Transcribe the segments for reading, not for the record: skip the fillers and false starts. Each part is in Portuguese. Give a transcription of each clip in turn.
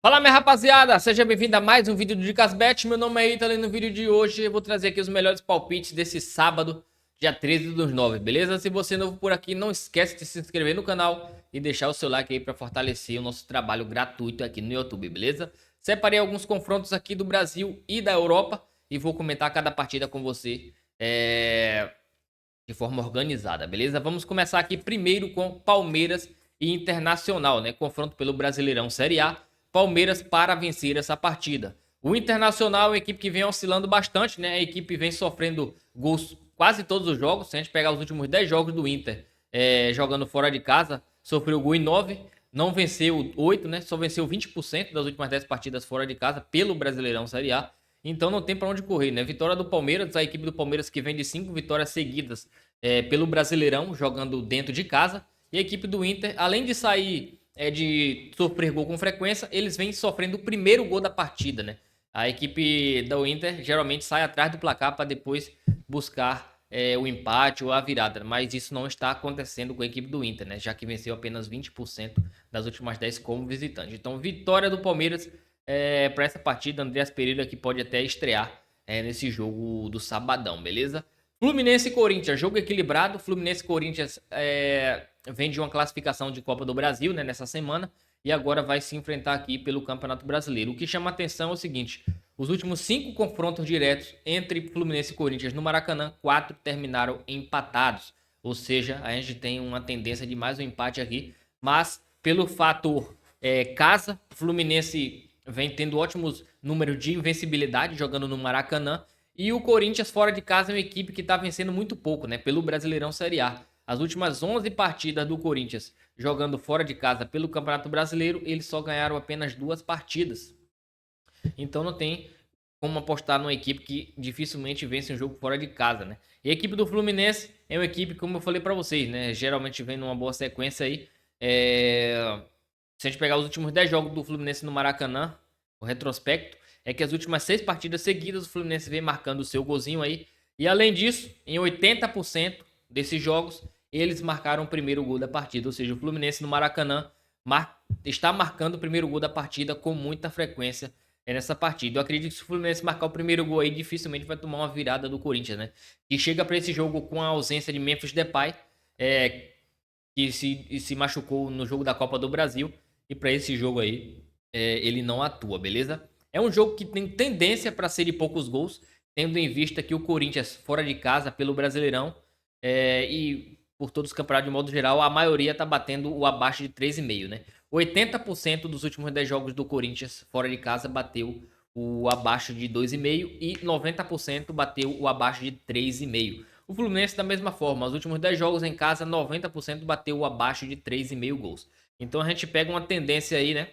Fala, minha rapaziada, seja bem-vindo a mais um vídeo do Dicasbet. Meu nome é Ítalo e no vídeo de hoje eu vou trazer aqui os melhores palpites desse sábado, dia 13/9, beleza? Se você é novo por aqui, não esquece de se inscrever no canal e deixar o seu like aí para fortalecer o nosso trabalho gratuito aqui no YouTube, beleza? Separei alguns confrontos aqui do Brasil e da Europa e vou comentar cada partida com você de forma organizada, beleza? Vamos começar aqui primeiro com Palmeiras e Internacional, né? Confronto pelo Brasileirão Série A. Palmeiras para vencer essa partida. O Internacional é uma equipe que vem oscilando bastante, né? A equipe vem sofrendo gols quase todos os jogos. Se a gente pegar os últimos 10 jogos do Inter jogando fora de casa, sofreu gol em 9, não venceu 8, né? Só venceu 20% das últimas 10 partidas fora de casa pelo Brasileirão Série A. Então não tem para onde correr, né? Vitória do Palmeiras, a equipe do Palmeiras que vem de 5 vitórias seguidas pelo Brasileirão, jogando dentro de casa. E a equipe do Inter, além de sair de sofrer gol com frequência, eles vêm sofrendo o primeiro gol da partida, né? A equipe do Inter geralmente sai atrás do placar para depois buscar o empate ou a virada, mas isso não está acontecendo com a equipe do Inter, né? Já que venceu apenas 20% das últimas 10 como visitante. Então, vitória do Palmeiras para essa partida. Andreas Pereira que pode até estrear nesse jogo do sabadão, beleza? Fluminense e Corinthians, jogo equilibrado. Fluminense e Corinthians vem de uma classificação de Copa do Brasil, né, nessa semana, e agora vai se enfrentar aqui pelo Campeonato Brasileiro. O que chama atenção é o seguinte: os últimos 5 confrontos diretos entre Fluminense e Corinthians no Maracanã, 4 terminaram empatados. Ou seja, a gente tem uma tendência de mais um empate aqui, mas pelo fator casa, o Fluminense vem tendo ótimos números de invencibilidade jogando no Maracanã. E o Corinthians fora de casa é uma equipe que está vencendo muito pouco, né? Pelo Brasileirão Série A. As últimas 11 partidas do Corinthians jogando fora de casa pelo Campeonato Brasileiro, eles só ganharam apenas 2 partidas. Então não tem como apostar numa equipe que dificilmente vence um jogo fora de casa, né? E a equipe do Fluminense é uma equipe, como eu falei para vocês, né? Geralmente vem numa boa sequência aí. Se a gente pegar os últimos 10 jogos do Fluminense no Maracanã, o retrospecto, é que as últimas 6 partidas seguidas o Fluminense vem marcando o seu golzinho aí. E além disso, em 80% desses jogos, eles marcaram o primeiro gol da partida. Ou seja, o Fluminense no Maracanã está marcando o primeiro gol da partida com muita frequência nessa partida. Eu acredito que se o Fluminense marcar o primeiro gol aí, dificilmente vai tomar uma virada do Corinthians, né? E chega para esse jogo com a ausência de Memphis Depay, que se machucou no jogo da Copa do Brasil. E para esse jogo aí, ele não atua, beleza? É um jogo que tem tendência para ser de poucos gols, tendo em vista que o Corinthians, fora de casa, pelo Brasileirão, e por todos os campeonatos de modo geral, a maioria tá batendo o abaixo de 3,5, né? 80% dos últimos 10 jogos do Corinthians, fora de casa, bateu o abaixo de 2,5 e 90% bateu o abaixo de 3,5. O Fluminense da mesma forma, os últimos 10 jogos em casa, 90% bateu abaixo de 3,5 gols. Então a gente pega uma tendência aí, né?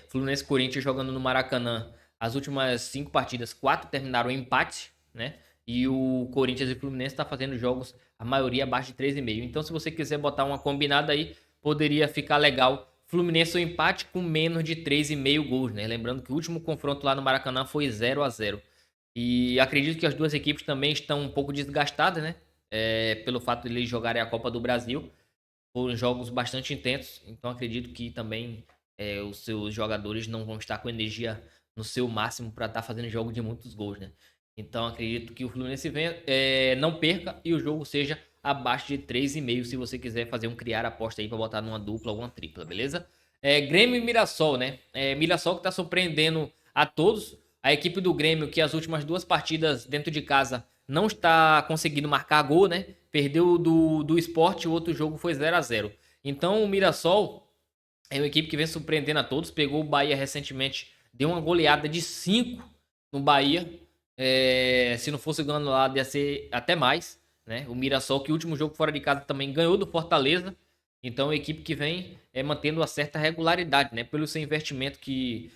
Fluminense e Corinthians jogando no Maracanã, as últimas 5 partidas, 4 terminaram em empate, né? E o Corinthians e o Fluminense tá fazendo jogos, a maioria abaixo de 3,5. Então se você quiser botar uma combinada aí, poderia ficar legal. Fluminense o empate com menos de 3,5 gols, né? Lembrando que o último confronto lá no Maracanã foi 0-0. E acredito que as duas equipes também estão um pouco desgastadas, né? Pelo fato de eles jogarem a Copa do Brasil. Foram jogos bastante intensos. Então acredito que também os seus jogadores não vão estar com energia no seu máximo para estar fazendo jogo de muitos gols, né? Então acredito que o Fluminense venha, não perca e o jogo seja abaixo de 3,5 se você quiser fazer um criar aposta aí para botar numa dupla ou uma tripla, beleza? Grêmio e Mirassol, né? Mirassol que tá surpreendendo a todos. A equipe do Grêmio que as últimas 2 partidas dentro de casa não está conseguindo marcar gol, né? Perdeu do Sport, o outro jogo foi 0-0. Então o Mirassol é uma equipe que vem surpreendendo a todos. Pegou o Bahia recentemente, deu uma goleada de 5 no Bahia. Se não fosse ganhando lá, ia ser até mais, né? O Mirassol, que o último jogo fora de casa também ganhou do Fortaleza. Então, é uma equipe que vem mantendo uma certa regularidade, né? Pelo seu investimento que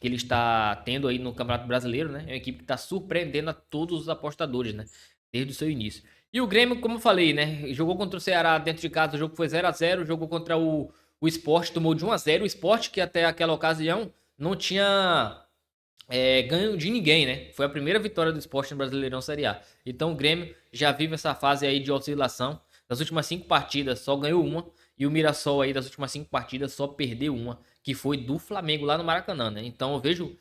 ele está tendo aí no Campeonato Brasileiro, né? É uma equipe que está surpreendendo a todos os apostadores, né? Desde o seu início. E o Grêmio, como eu falei, né? Jogou contra o Ceará dentro de casa, o jogo foi 0-0. Jogou contra o Sport, tomou de 1-0. O Sport, que até aquela ocasião não tinha ganho de ninguém, né? Foi a primeira vitória do Sport no Brasileirão Série A. Então o Grêmio já vive essa fase aí de oscilação. Das últimas 5 partidas, só ganhou uma. E o Mirassol aí das últimas 5 partidas só perdeu uma, que foi do Flamengo lá no Maracanã, né? Então eu vejo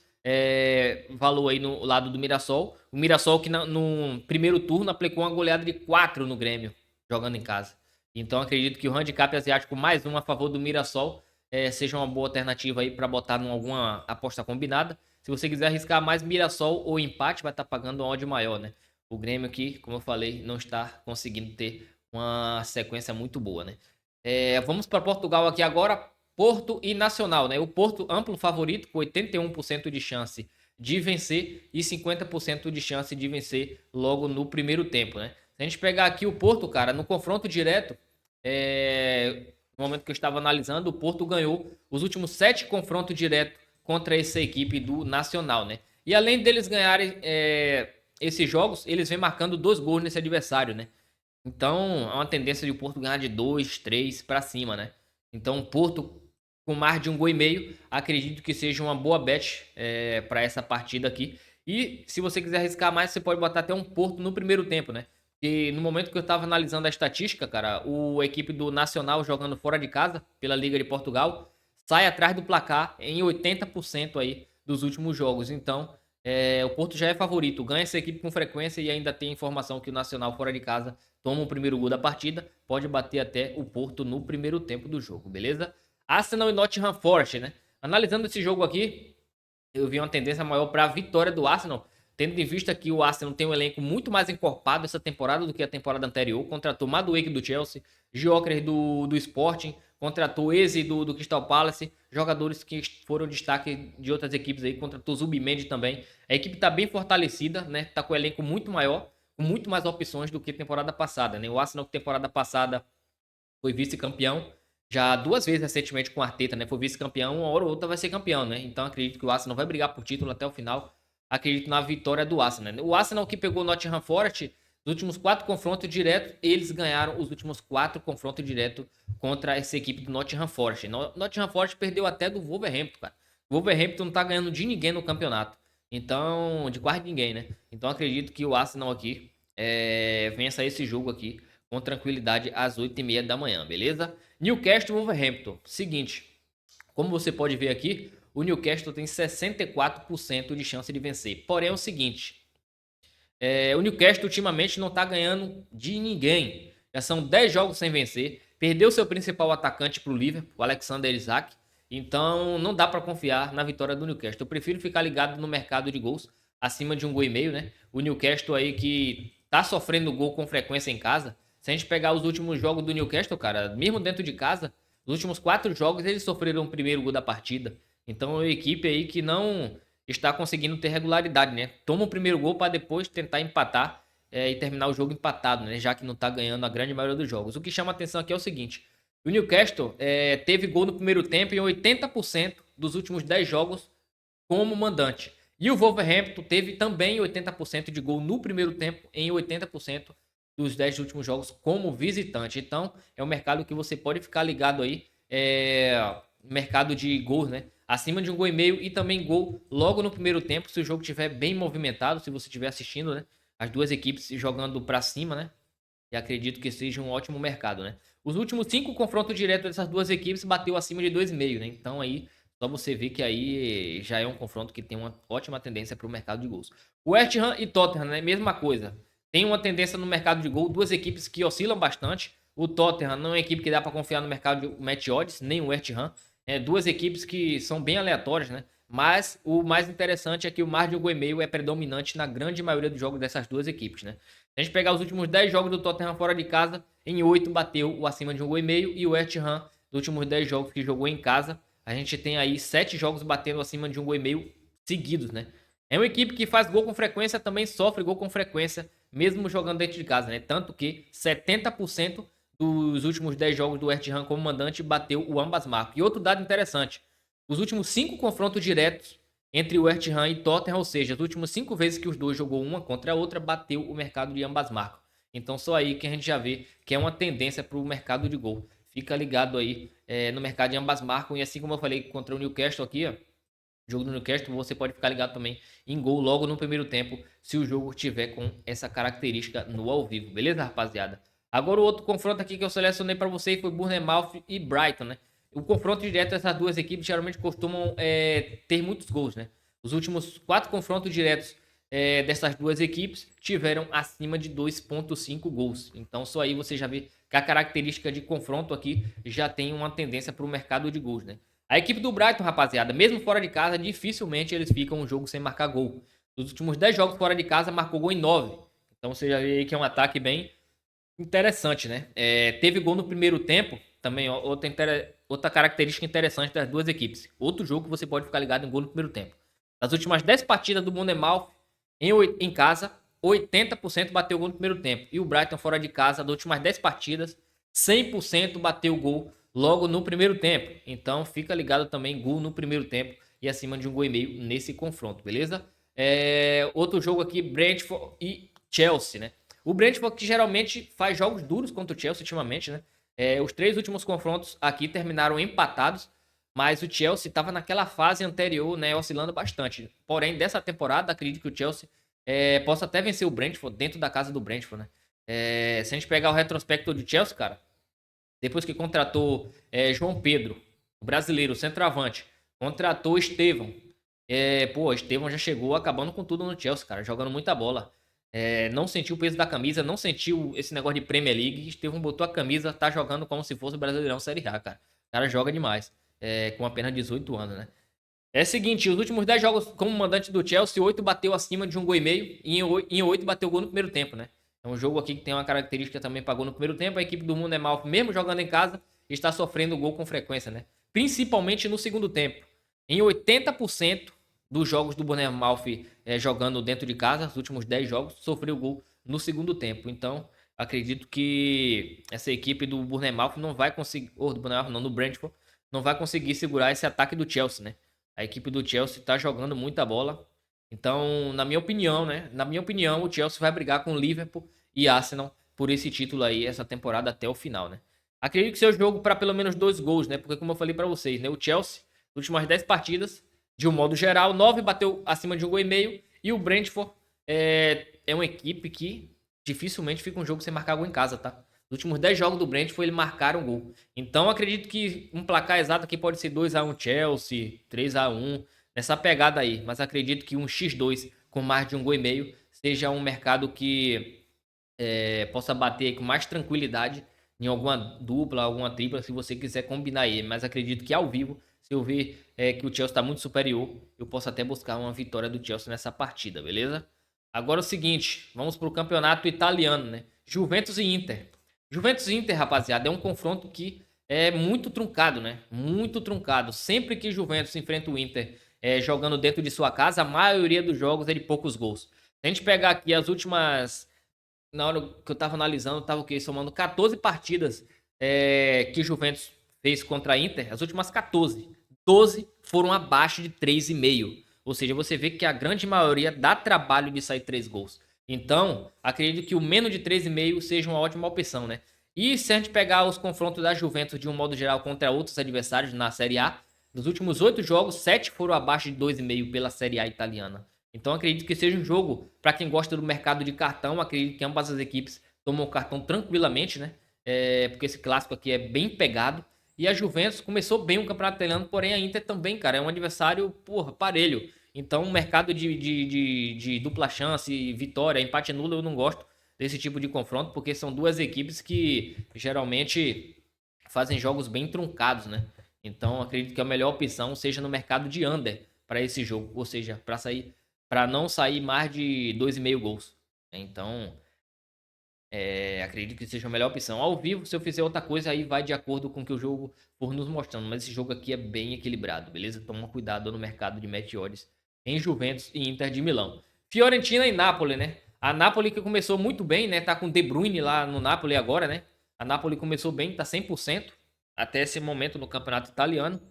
valor aí no lado do Mirassol. O Mirassol que no primeiro turno aplicou uma goleada de 4 no Grêmio, jogando em casa. Então acredito que o handicap asiático mais um a favor do Mirassol seja uma boa alternativa aí para botar em alguma aposta combinada. Se você quiser arriscar mais Mirassol ou empate, vai estar pagando uma odd maior, né? O Grêmio aqui, como eu falei, não está conseguindo ter uma sequência muito boa, né? Vamos para Portugal aqui agora. Porto e Nacional, né? O Porto amplo favorito com 81% de chance de vencer e 50% de chance de vencer logo no primeiro tempo, né? Se a gente pegar aqui o Porto, cara, no confronto direto, no momento que eu estava analisando, o Porto ganhou os últimos 7 confrontos diretos contra essa equipe do Nacional, né? E além deles ganharem esses jogos, eles vêm marcando 2 gols nesse adversário, né? Então, é uma tendência de o Porto ganhar de 2, 3 para cima, né? Então, o Porto com mais de 1,5 gols, acredito que seja uma boa bet para essa partida aqui. E se você quiser arriscar mais, você pode botar até um Porto no primeiro tempo, né? E no momento que eu estava analisando a estatística, cara, a equipe do Nacional jogando fora de casa, pela Liga de Portugal, sai atrás do placar em 80% aí dos últimos jogos. Então, o Porto já é favorito, ganha essa equipe com frequência e ainda tem informação que o Nacional fora de casa toma o primeiro gol da partida, pode bater até o Porto no primeiro tempo do jogo, beleza? Arsenal e Nottingham Forest, né? Analisando esse jogo aqui, eu vi uma tendência maior para a vitória do Arsenal, tendo em vista que o Arsenal tem um elenco muito mais encorpado essa temporada do que a temporada anterior. Contratou Madueke do Chelsea, Gyökeres do Sporting, contratou Eze do Crystal Palace, jogadores que foram destaque de outras equipes aí, contratou Zubimendi também. A equipe está bem fortalecida, né? Tá com o elenco muito maior, com muito mais opções do que temporada passada, né? O Arsenal temporada passada foi vice-campeão, já 2 vezes recentemente com o Arteta, né? Foi vice-campeão, uma hora ou outra vai ser campeão, né? Então acredito que o Arsenal vai brigar por título até o final. Acredito na vitória do Arsenal, né? O Arsenal que pegou o Nottingham Forest, nos últimos 4 confrontos diretos, eles ganharam os últimos 4 confrontos diretos contra essa equipe do Nottingham Forest. Nottingham Forest perdeu até do Wolverhampton, cara. O Wolverhampton não tá ganhando de ninguém no campeonato. Então, de quase ninguém, né? Então acredito que o Arsenal aqui vença esse jogo aqui com tranquilidade às 8h30 da manhã, beleza? Newcastle e Wolverhampton. Seguinte, como você pode ver aqui, o Newcastle tem 64% de chance de vencer. Porém é o seguinte, o Newcastle ultimamente não tá ganhando de ninguém. Já são 10 jogos sem vencer. Perdeu seu principal atacante pro Liverpool, o Alexander Isak. Então não dá para confiar na vitória do Newcastle. Eu prefiro ficar ligado no mercado de gols acima de 1,5 gol, né? O Newcastle aí que tá sofrendo gol com frequência em casa. Se a gente pegar os últimos jogos do Newcastle, cara, mesmo dentro de casa, os últimos 4 jogos eles sofreram o primeiro gol da partida. Então é uma equipe aí que não está conseguindo ter regularidade, né? Toma o primeiro gol para depois tentar empatar e terminar o jogo empatado, né? Já que não tá ganhando a grande maioria dos jogos. O que chama atenção aqui é o seguinte: o Newcastle teve gol no primeiro tempo em 80% dos últimos 10 jogos como mandante. E o Wolverhampton teve também 80% de gol no primeiro tempo em 80% dos 10 últimos jogos como visitante. Então, é um mercado que você pode ficar ligado aí. Mercado de gols, né? Acima de 1,5 gol e também gol logo no primeiro tempo, se o jogo estiver bem movimentado, se você estiver assistindo, né? As duas equipes jogando para cima, né? E acredito que seja um ótimo mercado, né? Os últimos 5 confrontos diretos dessas duas equipes bateu acima de 2,5, né? Então aí, só você ver que aí já é um confronto que tem uma ótima tendência para o mercado de gols. West Ham e Tottenham, né? Mesma coisa. Tem uma tendência no mercado de gol, duas equipes que oscilam bastante. O Tottenham não é uma equipe que dá para confiar no mercado de match odds, nem o West Ham. Duas equipes que são bem aleatórias, né? Mas o mais interessante é que o margem de 1,5 é predominante na grande maioria dos jogos dessas duas equipes, né? Se a gente pegar os últimos 10 jogos do Tottenham fora de casa, em 8 bateu o acima de 1,5 e o West Ham, dos últimos 10 jogos que jogou em casa, a gente tem aí 7 jogos batendo acima de 1,5 seguidos, né? É uma equipe que faz gol com frequência, também sofre gol com frequência, mesmo jogando dentro de casa, né? Tanto que 70% dos últimos 10 jogos do West Ham como mandante bateu o ambas marcas. E outro dado interessante, os últimos 5 confrontos diretos entre o West Ham e Tottenham, ou seja, as últimas 5 vezes que os dois jogou uma contra a outra, bateu o mercado de ambas marcas. Então só aí que a gente já vê que é uma tendência para o mercado de gol. Fica ligado aí no mercado de ambas marcas. E assim como eu falei contra o Newcastle aqui, ó, jogo do Newcastle, você pode ficar ligado também em gol logo no primeiro tempo, se o jogo tiver com essa característica no ao vivo. Beleza, rapaziada? Agora o outro confronto aqui que eu selecionei para vocês foi Bournemouth e Brighton, né? O confronto direto dessas duas equipes geralmente costumam ter muitos gols, né? Os últimos 4 confrontos diretos dessas duas equipes tiveram acima de 2,5 gols. Então só aí você já vê que a característica de confronto aqui já tem uma tendência para o mercado de gols, né? A equipe do Brighton, rapaziada, mesmo fora de casa, dificilmente eles ficam um jogo sem marcar gol. Nos últimos 10 jogos fora de casa, marcou gol em 9. Então você já vê aí que é um ataque bem interessante, né? Teve gol no primeiro tempo, também ó, outra característica interessante das duas equipes. Outro jogo que você pode ficar ligado em gol no primeiro tempo. Nas últimas 10 partidas do Bournemouth em casa, 80% bateu gol no primeiro tempo. E o Brighton fora de casa, das últimas 10 partidas, 100% bateu gol logo no primeiro tempo. Então fica ligado também, gol no primeiro tempo e acima de 1,5 gol nesse confronto, beleza? Outro jogo aqui, Brentford e Chelsea, né? O Brentford que geralmente faz jogos duros contra o Chelsea ultimamente, né? Os 3 últimos confrontos aqui terminaram empatados, mas o Chelsea estava naquela fase anterior, né, oscilando bastante. Porém, dessa temporada, acredito que o Chelsea possa até vencer o Brentford dentro da casa do Brentford, né? Se a gente pegar o retrospecto do Chelsea, cara, depois que contratou João Pedro, o brasileiro, o centroavante, contratou Estevão. Estevão já chegou acabando com tudo no Chelsea, cara, jogando muita bola. Não sentiu o peso da camisa, não sentiu esse negócio de Premier League. Estevão botou a camisa, tá jogando como se fosse o Brasileirão Série A, cara. O cara joga demais, com apenas 18 anos, né? É o seguinte, os últimos 10 jogos como mandante do Chelsea, 8 bateu acima de 1,5 gol e em 8 bateu gol no primeiro tempo, né? É um jogo aqui que tem uma característica também pagou no primeiro tempo. A equipe do Bournemouth, mesmo jogando em casa, está sofrendo gol com frequência, né? Principalmente no segundo tempo. Em 80% dos jogos do Bournemouth jogando dentro de casa, os últimos 10 jogos, sofreu gol no segundo tempo. Então, acredito que essa equipe do Bournemouth não vai conseguir, ou do Bournemouth não, do Brentford, não vai conseguir segurar esse ataque do Chelsea, né? A equipe do Chelsea tá jogando muita bola. Então, na minha opinião, né? Na minha opinião, o Chelsea vai brigar com o Liverpool e Arsenal por esse título aí, essa temporada até o final, né? Acredito que seja um jogo para pelo menos 2 gols, né? Porque como eu falei para vocês, né? O Chelsea, nas últimas 10 partidas, de um modo geral, 9 bateu acima de 1,5 gol e o Brentford é uma equipe que dificilmente fica um jogo sem marcar gol em casa, tá? Nos últimos 10 jogos do Brentford, ele marcaram gol. Então, acredito que um placar exato aqui pode ser 2-1 Chelsea, 3-1, nessa pegada aí. Mas acredito que um X2 com mais de 1,5 gol seja um mercado que possa bater com mais tranquilidade em alguma dupla, alguma tripla, se você quiser combinar aí. Mas acredito que ao vivo, se eu ver que o Chelsea está muito superior, eu posso até buscar uma vitória do Chelsea nessa partida, beleza? Agora é o seguinte, vamos para o campeonato italiano, né? Juventus e Inter. Juventus e Inter, rapaziada, é um confronto que é muito truncado, né? Muito truncado. Sempre que Juventus enfrenta o Inter jogando dentro de sua casa, a maioria dos jogos é de poucos gols. Se a gente pegar aqui as últimas... Na hora que eu tava analisando, tava o quê? Somando 14 partidas que Juventus fez contra a Inter, as últimas 14. 12 foram abaixo de 3,5. Ou seja, você vê que a grande maioria dá trabalho de sair 3 gols. Então, acredito que o menos de 3,5 seja uma ótima opção, né? E se a gente pegar os confrontos da Juventus de um modo geral contra outros adversários na Série A, nos últimos 8 jogos, 7 foram abaixo de 2,5 pela Série A italiana. Então acredito que seja um jogo para quem gosta do mercado de cartão. Acredito que ambas as equipes tomam o cartão tranquilamente, né? Porque esse clássico aqui é bem pegado. E a Juventus começou bem o campeonato italiano, porém a Inter também, cara, é um adversário, porra, parelho. Então, o mercado de dupla chance, vitória, empate nulo, eu não gosto desse tipo de confronto, porque são duas equipes que geralmente fazem jogos bem truncados, né? Então, acredito que a melhor opção seja no mercado de under para esse jogo, ou seja, para não sair mais de 2,5 gols. Então, acredito que seja a melhor opção. Ao vivo, se eu fizer outra coisa, aí vai de acordo com o que o jogo for nos mostrando. Mas esse jogo aqui é bem equilibrado, beleza? Toma cuidado no mercado de match odds em Juventus e Inter de Milão. Fiorentina e Napoli, né? A Napoli que começou muito bem, né? Tá com De Bruyne lá no Napoli agora, né? A Napoli começou bem, tá 100% até esse momento no campeonato italiano.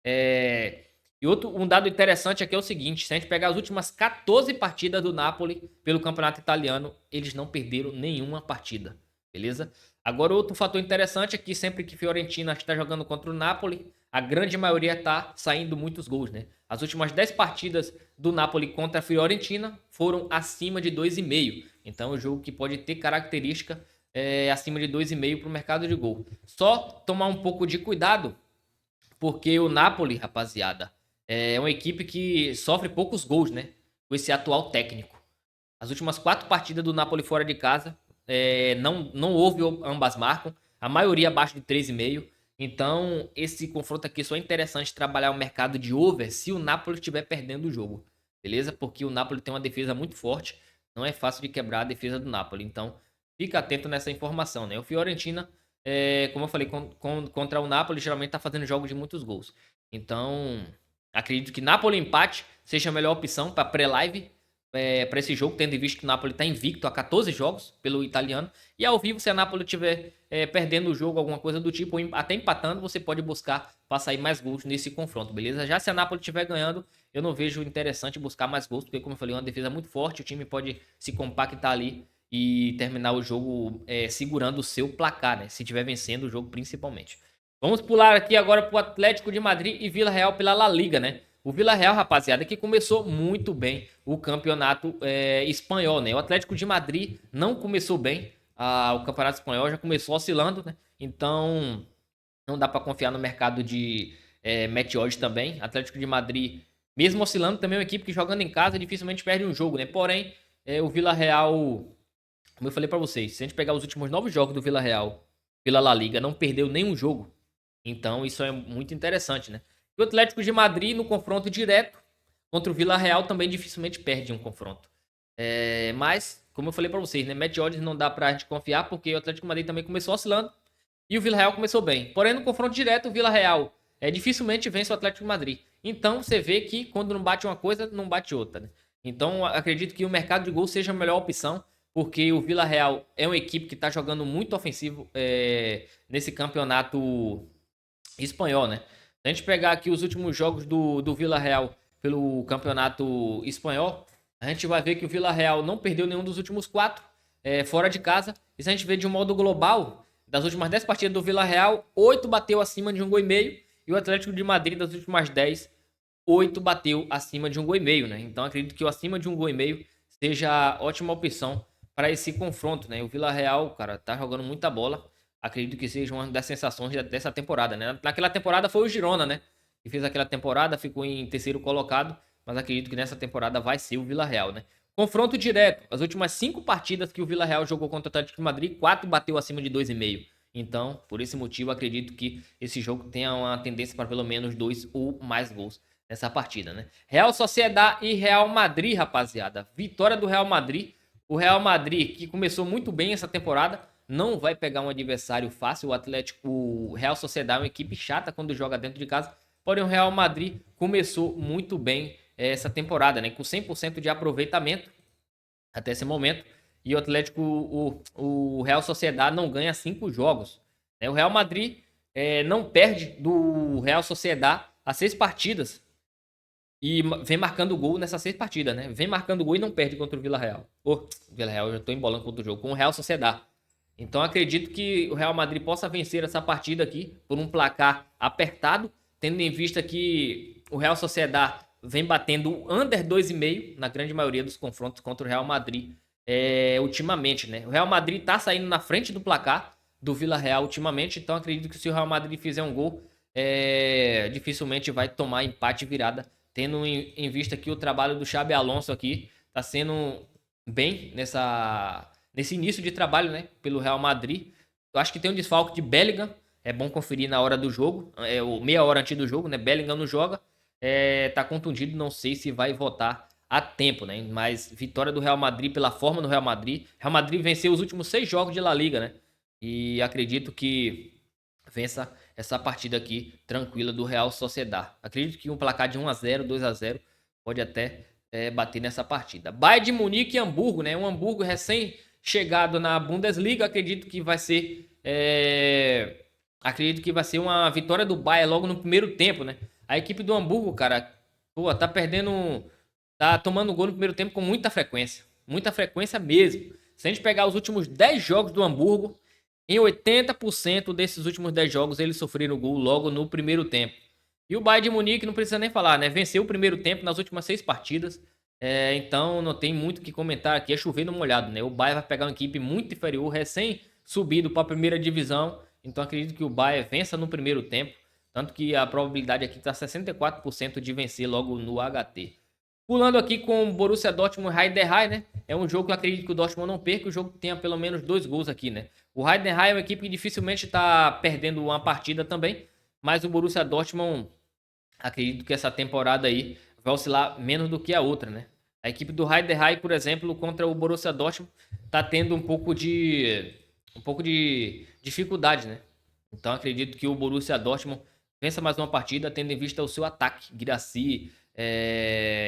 E um dado interessante aqui é o seguinte, se a gente pegar as últimas 14 partidas do Napoli pelo campeonato italiano, eles não perderam nenhuma partida, beleza? Agora outro fator interessante é que sempre que Fiorentina está jogando contra o Napoli, a grande maioria está saindo muitos gols, né? As últimas 10 partidas do Napoli contra a Fiorentina foram acima de 2,5. Então é um jogo que pode ter característica acima de 2,5 para o mercado de gol. Só tomar um pouco de cuidado, porque o Napoli, rapaziada, é uma equipe que sofre poucos gols, né? Com esse atual técnico. As últimas 4 partidas do Napoli fora de casa, não houve ambas marcam. A maioria abaixo de 3,5. Então, esse confronto aqui só é interessante trabalhar o mercado de over se o Napoli estiver perdendo o jogo. Beleza? Porque o Napoli tem uma defesa muito forte. Não é fácil de quebrar a defesa do Napoli. Então, fica atento nessa informação, né? O Fiorentina, como eu falei, contra o Napoli, geralmente tá fazendo jogos de muitos gols. Então, acredito que Napoli empate seja a melhor opção para pré-live, para esse jogo, tendo em vista que o Napoli está invicto a 14 jogos pelo italiano. E ao vivo, se a Napoli estiver perdendo o jogo, alguma coisa do tipo, ou até empatando, você pode buscar para sair mais gols nesse confronto, beleza? Já se a Napoli estiver ganhando, eu não vejo interessante buscar mais gols, porque, como eu falei, é uma defesa muito forte, o time pode se compactar ali e terminar o jogo segurando o seu placar, né? Se estiver vencendo o jogo, principalmente. Vamos pular aqui agora para o Atlético de Madrid e Vila Real pela La Liga, né? O Vila Real, rapaziada, que começou muito bem o campeonato espanhol, né? O Atlético de Madrid não começou bem o campeonato espanhol, já começou oscilando, né? Então, não dá para confiar no mercado de match odds também. Atlético de Madrid, mesmo oscilando, também é uma equipe que jogando em casa dificilmente perde um jogo, né? Porém, o Vila Real, como eu falei para vocês, se a gente pegar os últimos 9 jogos do Vila Real pela La Liga, não perdeu nenhum jogo. Então, isso é muito interessante, né? E o Atlético de Madrid, no confronto direto contra o Vila Real, também dificilmente perde um confronto. Mas, como eu falei pra vocês, né? Match odds não dá pra gente confiar, porque o Atlético de Madrid também começou oscilando e o Vila Real começou bem. Porém, no confronto direto, o Vila Real dificilmente vence o Atlético de Madrid. Então, você vê que quando não bate uma coisa, não bate outra, né? Então, acredito que o mercado de gol seja a melhor opção, porque o Vila Real é uma equipe que tá jogando muito ofensivo nesse campeonato espanhol, né? Se a gente pegar aqui os últimos jogos do Vila Real pelo campeonato espanhol, a gente vai ver que o Vila Real não perdeu nenhum dos últimos 4 fora de casa. E se a gente ver de um modo global, das últimas 10 partidas do Vila Real, 8 bateu acima de 1,5 gol. E o Atlético de Madrid, das últimas 10, 8 bateu acima de 1,5 gol, né? Então acredito que o acima de 1,5 gol seja a ótima opção para esse confronto, né? O Vila Real, cara, tá jogando muita bola. Acredito que seja uma das sensações dessa temporada, né? Naquela temporada foi o Girona, né? Que fez aquela temporada, ficou em terceiro colocado, mas acredito que nessa temporada vai ser o Vila Real, né? Confronto direto. As últimas 5 partidas que o Vila Real jogou contra o Atlético de Madrid, 4 bateu acima de 2,5. Então, por esse motivo, acredito que esse jogo tenha uma tendência para pelo menos 2 ou mais gols nessa partida, né? Real Sociedad e Real Madrid, rapaziada. Vitória do Real Madrid. O Real Madrid, que começou muito bem essa temporada, não vai pegar um adversário fácil. O Real Sociedad é uma equipe chata quando joga dentro de casa. Porém, o Real Madrid começou muito bem essa temporada, né? Com 100% de aproveitamento até esse momento. E o Atlético, o Real Sociedad não ganha 5 jogos. Né? O Real Madrid não perde do Real Sociedad há 6 partidas. E vem marcando gol nessas 6 partidas, né? Vem marcando gol e não perde contra o Vila Real. Vila Real, eu já tô embolando contra o jogo. Com o Real Sociedad. Então acredito que o Real Madrid possa vencer essa partida aqui por um placar apertado, tendo em vista que o Real Sociedad vem batendo under 2,5 na grande maioria dos confrontos contra o Real Madrid ultimamente, né? O Real Madrid tá saindo na frente do placar do Vila Real ultimamente, então acredito que se o Real Madrid fizer um gol, dificilmente vai tomar empate e virada, tendo em vista que o trabalho do Xabi Alonso aqui tá sendo bem nesse início de trabalho, né, pelo Real Madrid. Eu acho que tem um desfalque de Bellingham, é bom conferir na hora do jogo, meia hora antes do jogo, né, Bellingham não joga, tá contundido, não sei se vai voltar a tempo, né, mas vitória do Real Madrid pela forma do Real Madrid. Real Madrid venceu os últimos 6 jogos de La Liga, né, e acredito que vença essa partida aqui tranquila do Real Sociedad. Acredito que um placar de 1-0, 2-0 pode até bater nessa partida. Bayern de Munique e Hamburgo, né? Um Hamburgo recém-chegado na Bundesliga. Acredito que vai ser uma vitória do Bayern logo no primeiro tempo, né? A equipe do Hamburgo, cara, pô, tá perdendo, tá tomando gol no primeiro tempo com muita frequência mesmo. Se a gente pegar os últimos 10 jogos do Hamburgo, em 80% desses últimos 10 jogos eles sofreram gol logo no primeiro tempo. E o Bayern de Munique não precisa nem falar, né? Venceu o primeiro tempo nas últimas 6 partidas. Então não tem muito o que comentar aqui. É chover no molhado, né? O Bayern vai pegar uma equipe muito inferior, recém subido para a primeira divisão. Então acredito que o Bayern vença no primeiro tempo. Tanto que a probabilidade aqui está 64% de vencer logo no HT. Pulando aqui com o Borussia Dortmund e Heidenheim, né? É um jogo que eu acredito que o Dortmund não perca, o jogo tenha pelo menos 2 gols aqui, né? O Heidenheim é uma equipe que dificilmente está perdendo uma partida também, mas o Borussia Dortmund, acredito que essa temporada aí vai oscilar menos do que a outra, né? A equipe do Heidenheim, por exemplo, contra o Borussia Dortmund, tá tendo um pouco de dificuldade, né? Então acredito que o Borussia Dortmund vença mais uma partida, tendo em vista o seu ataque. Guirassy,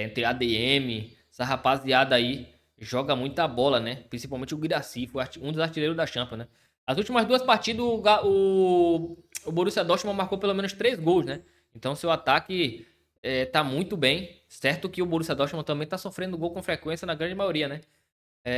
entre ADM, essa rapaziada aí joga muita bola, né? Principalmente o Guirassy, foi um dos artilheiros da Champions, né? As últimas 2 partidas, o Borussia Dortmund marcou pelo menos 3 gols, né? Então seu ataque tá muito bem. Certo que o Borussia Dortmund também tá sofrendo gol com frequência na grande maioria, né?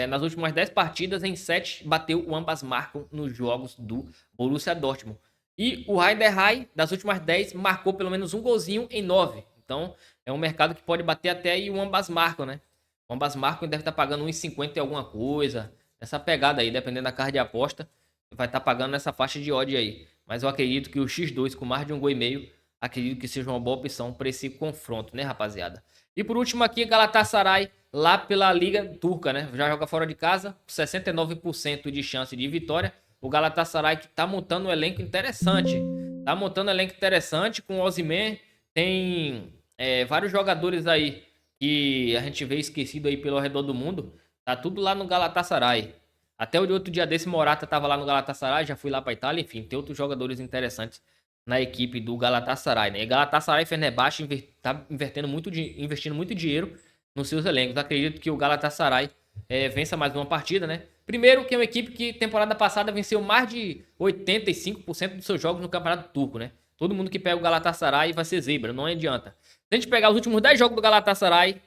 Nas últimas 10 partidas, em 7 bateu o ambas marcam nos jogos do Borussia Dortmund. E o Heidenheim, das últimas 10, marcou pelo menos um golzinho em 9. Então, é um mercado que pode bater até aí o ambas marcam, né? O ambas marcam deve estar pagando 1,50 e alguma coisa. Essa pegada aí, dependendo da carta de aposta, vai estar pagando nessa faixa de odd aí. Mas eu acredito que o X2 com mais de 1,5 gol, acredito que seja uma boa opção para esse confronto, né, rapaziada? E por último aqui, Galatasaray, lá pela Liga Turca, né? Já joga fora de casa, 69% de chance de vitória. O Galatasaray que tá montando um elenco interessante. Tá montando um elenco interessante com o Osimhen. Tem vários jogadores aí que a gente vê esquecido aí pelo redor do mundo. Tá tudo lá no Galatasaray. Até o outro dia desse, Morata tava lá no Galatasaray, já fui lá pra Itália. Enfim, tem outros jogadores interessantes na equipe do Galatasaray, né? E Galatasaray e Fenerbahçe tá investindo muito dinheiro nos seus elencos. Acredito que o Galatasaray vença mais uma partida, né? Primeiro que é uma equipe que temporada passada venceu mais de 85% dos seus jogos no Campeonato Turco, né? Todo mundo que pega o Galatasaray vai ser zebra, não adianta. Se a gente pegar os últimos 10 jogos do Galatasaray,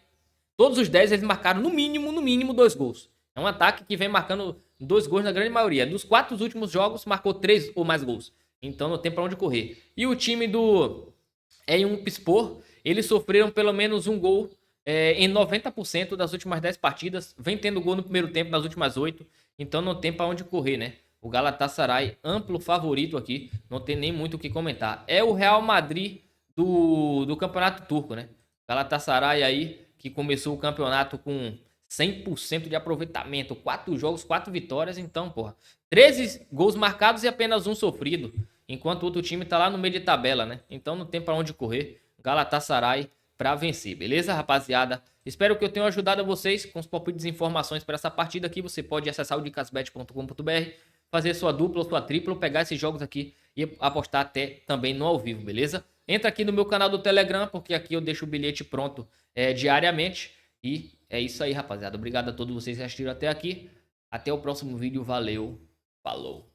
todos os 10 eles marcaram no mínimo 2 gols. É um ataque que vem marcando 2 gols na grande maioria. Dos 4 últimos jogos, marcou 3 ou mais gols. Então não tem pra onde correr. E o time do Eyüpspor, eles sofreram pelo menos um gol em 90% das últimas 10 partidas. Vem tendo gol no primeiro tempo nas últimas 8. Então não tem pra onde correr, né? O Galatasaray, amplo favorito aqui. Não tem nem muito o que comentar. É o Real Madrid do Campeonato Turco, né? Galatasaray aí, que começou o campeonato com 100% de aproveitamento. 4 jogos, 4 vitórias. Então, porra, 13 gols marcados e apenas um sofrido. Enquanto o outro time tá lá no meio de tabela, né? Então não tem pra onde correr. Galatasaray pra vencer, beleza, rapaziada? Espero que eu tenha ajudado vocês com os palpites e informações para essa partida aqui. Você pode acessar o dicasbet.com.br, fazer sua dupla ou sua tripla, ou pegar esses jogos aqui e apostar até também no ao vivo, beleza? Entra aqui no meu canal do Telegram, porque aqui eu deixo o bilhete pronto diariamente. E é isso aí, rapaziada. Obrigado a todos vocês que assistiram até aqui. Até o próximo vídeo. Valeu. Falou.